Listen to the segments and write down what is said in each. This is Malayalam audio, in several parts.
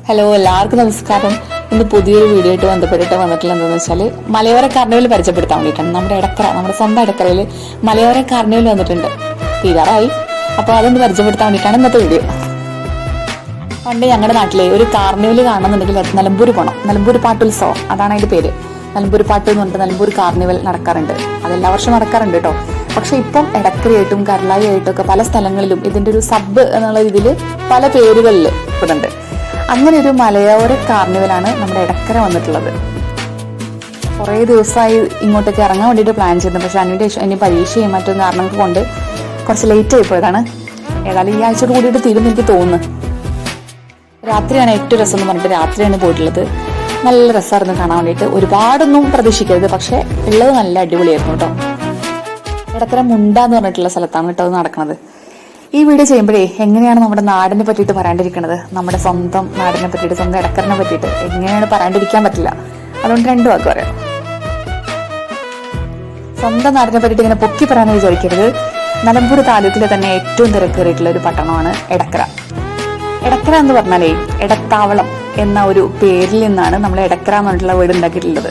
ഹലോ, എല്ലാവർക്കും നമസ്കാരം. ഇന്ന് പുതിയൊരു വീഡിയോ ആയിട്ട് ബന്ധപ്പെട്ടിട്ട് വന്നിട്ടുള്ള എന്താണെന്ന് വെച്ചാൽ മലയോര കാർണിവൽ പരിചയപ്പെടുത്താൻ വേണ്ടിയിട്ടാണ്. നമ്മുടെ സ്വന്തം എടക്കരയിൽ മലയോര കാർണിവൽ വന്നിട്ടുണ്ട്, തീരാറായി. അപ്പോൾ അതൊന്ന് പരിചയപ്പെടുത്താൻ വേണ്ടിയിട്ടാണ് ഇന്നത്തെ വീഡിയോ. പണ്ട് ഞങ്ങളുടെ നാട്ടിലെ ഒരു കാർണിവൽ കാണണമെന്നുണ്ടെങ്കിൽ നിലമ്പൂർ പോകണം. നിലമ്പൂർ പാട്ടുത്സവം, അതാണ് അതിൻ്റെ പേര്. നിലമ്പൂർ പാട്ട് എന്ന് പറഞ്ഞിട്ട് നിലമ്പൂർ കാർണിവൽ നടക്കാറുണ്ട്. അതെല്ലാ വർഷവും നടക്കാറുണ്ട് കേട്ടോ. പക്ഷെ ഇപ്പം എടക്കരയായിട്ടും കരളായി ആയിട്ടും ഒക്കെ പല സ്ഥലങ്ങളിലും ഇതിൻ്റെ ഒരു സബ് എന്നുള്ള രീതിയിൽ പല പേരുകളിൽ ഇടുന്നുണ്ട്. അങ്ങനെ ഒരു മലയോര കാർണിവലാണ് നമ്മുടെ എടക്കര വന്നിട്ടുള്ളത്. കുറേ ദിവസമായി ഇങ്ങോട്ടേക്ക് ഇറങ്ങാൻ വേണ്ടിയിട്ട് പ്ലാൻ ചെയ്തത്. പക്ഷെ അതിന് പരീക്ഷയും മറ്റൊരു കാരണങ്ങൾ കൊണ്ട് കുറച്ച് ലേറ്റ് ആയിപ്പോയതാണ്. ഏതായാലും ഈ ആഴ്ചയോട് കൂടിയിട്ട് തീരുമെന്ന് എനിക്ക് തോന്നുന്നു. രാത്രിയാണ് ഏറ്റവും രസം എന്ന് പറഞ്ഞിട്ട് രാത്രിയാണ് പോയിട്ടുള്ളത്. നല്ല രസമായിരുന്നു കാണാൻ വേണ്ടിയിട്ട്. ഒരുപാടൊന്നും പ്രതീക്ഷിക്കരുത്, പക്ഷെ ഉള്ളത് നല്ല അടിപൊളിയായിരുന്നു കേട്ടോ. എടക്കര മുണ്ട എന്ന് പറഞ്ഞിട്ടുള്ള സ്ഥലത്താണ് കേട്ടോ അത് നടക്കുന്നത്. ഈ വീഡിയോ ചെയ്യുമ്പോഴേ എങ്ങനെയാണ് നമ്മുടെ നാടിനെ പറ്റിയിട്ട് പറയാണ്ടിരിക്കുന്നത്, നമ്മുടെ സ്വന്തം നാടിനെ പറ്റിയിട്ട്, സ്വന്തം എടക്കറിനെ പറ്റിയിട്ട് എങ്ങനെയാണ് പറയാണ്ടിരിക്കാൻ പറ്റില്ല. അതുകൊണ്ട് രണ്ടു വാക്ക് പറയാം. സ്വന്തം നാടിനെ പറ്റിയിട്ട് ഇങ്ങനെ പൊക്കി പറയാന്ന് വിചാരിക്കരുത്. നിലമ്പൂർ താലൂക്കിലെ തന്നെ ഏറ്റവും തിരക്കേറിയിട്ടുള്ള ഒരു പട്ടണമാണ് എടക്കര. എടക്കര എന്ന് പറഞ്ഞാലേ എടത്താവളം എന്ന ഒരു പേരിൽ നിന്നാണ് നമ്മൾ എടക്കര എന്ന് പറഞ്ഞിട്ടുള്ള വീട് ഉണ്ടാക്കിയിട്ടുള്ളത്.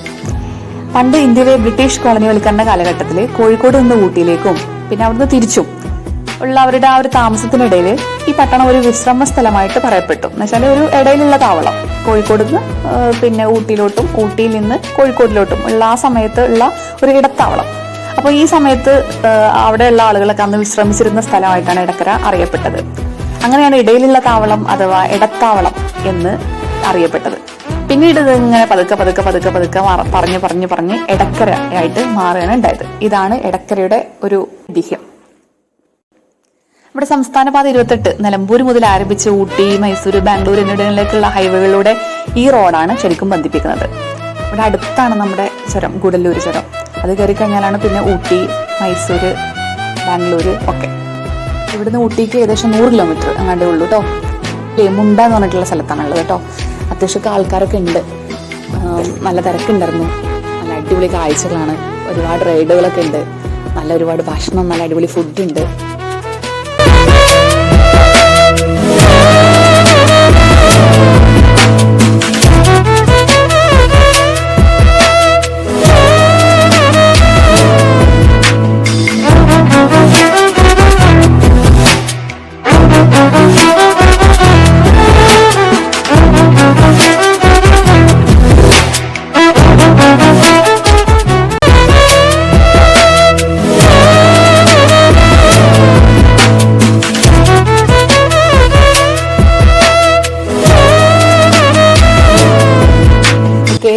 പണ്ട് ഇന്ത്യയിലെ ബ്രിട്ടീഷ് കോളനിവൽക്കരണ കാലഘട്ടത്തിൽ കോഴിക്കോട് നിന്ന് ഊട്ടിയിലേക്കും പിന്നെ അവിടുന്ന് തിരിച്ചും ഉള്ള അവരുടെ ആ ഒരു താമസത്തിനിടയിൽ ഈ പട്ടണം ഒരു വിശ്രമ സ്ഥലമായിട്ട് പറയപ്പെട്ടു. എന്നുവെച്ചാൽ ഒരു ഇടയിലുള്ള താവളം, കോഴിക്കോട് നിന്ന് പിന്നെ ഊട്ടിയിലോട്ടും ഊട്ടിയിൽ നിന്ന് കോഴിക്കോടിലോട്ടും ഉള്ള ആ സമയത്ത് ഉള്ള ഒരു ഇടത്താവളം. അപ്പോൾ ഈ സമയത്ത് അവിടെയുള്ള ആളുകളൊക്കെ അന്ന് വിശ്രമിച്ചിരുന്ന സ്ഥലമായിട്ടാണ് എടക്കര അറിയപ്പെട്ടത്. അങ്ങനെയാണ് ഇടയിലുള്ള താവളം അഥവാ ഇടത്താവളം എന്ന് അറിയപ്പെട്ടത്. പിന്നീട് ഇത് ഇങ്ങനെ പതുക്കെ പറഞ്ഞ് എടക്കര ആയിട്ട് മാറുകയാണ് ഉണ്ടായത്. ഇതാണ് എടക്കരയുടെ ഒരു ഐതിഹ്യം. ഇവിടെ സംസ്ഥാന പാത 28 നിലമ്പൂർ മുതൽ ആരംഭിച്ച് ഊട്ടി, മൈസൂർ, ബാംഗ്ലൂർ എന്നിവിടങ്ങളിലേക്കുള്ള ഹൈവേകളിലൂടെ ഈ റോഡാണ് ശരിക്കും ബന്ധിപ്പിക്കുന്നത്. ഇവിടെ അടുത്താണ് നമ്മുടെ ചുരം, ഗൂഡല്ലൂർ ചുരം. അത് കയറി കഴിഞ്ഞാലാണ് പിന്നെ ഊട്ടി, മൈസൂർ, ബാംഗ്ലൂർ ഒക്കെ. ഇവിടുന്ന് ഊട്ടിക്ക് ഏകദേശം 100 കിലോമീറ്റർ അങ്ങാണ്ടേ ഉള്ളൂ കേട്ടോ. മുണ്ട എന്ന് പറഞ്ഞിട്ടുള്ള സ്ഥലത്താണുള്ളത് കേട്ടോ. അത്യാവശ്യമൊക്കെ ആൾക്കാരൊക്കെ ഉണ്ട്, നല്ല തിരക്കുണ്ടായിരുന്നു. നല്ല അടിപൊളി കാഴ്ചകളാണ്, ഒരുപാട് റൈഡുകളൊക്കെ ഉണ്ട്, നല്ല ഒരുപാട് ഭക്ഷണം, നല്ല അടിപൊളി ഫുഡ് ഉണ്ട്.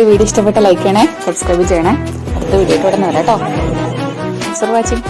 വീഡിയോ ഇഷ്ടപ്പെട്ട ലൈക്ക് ചെയ്യണേ, സബ്സ്ക്രൈബ് ചെയ്യണേ. അടുത്ത വീഡിയോ ഇവിടെ നിന്ന് വരാം കേട്ടോ. Thanks for watching.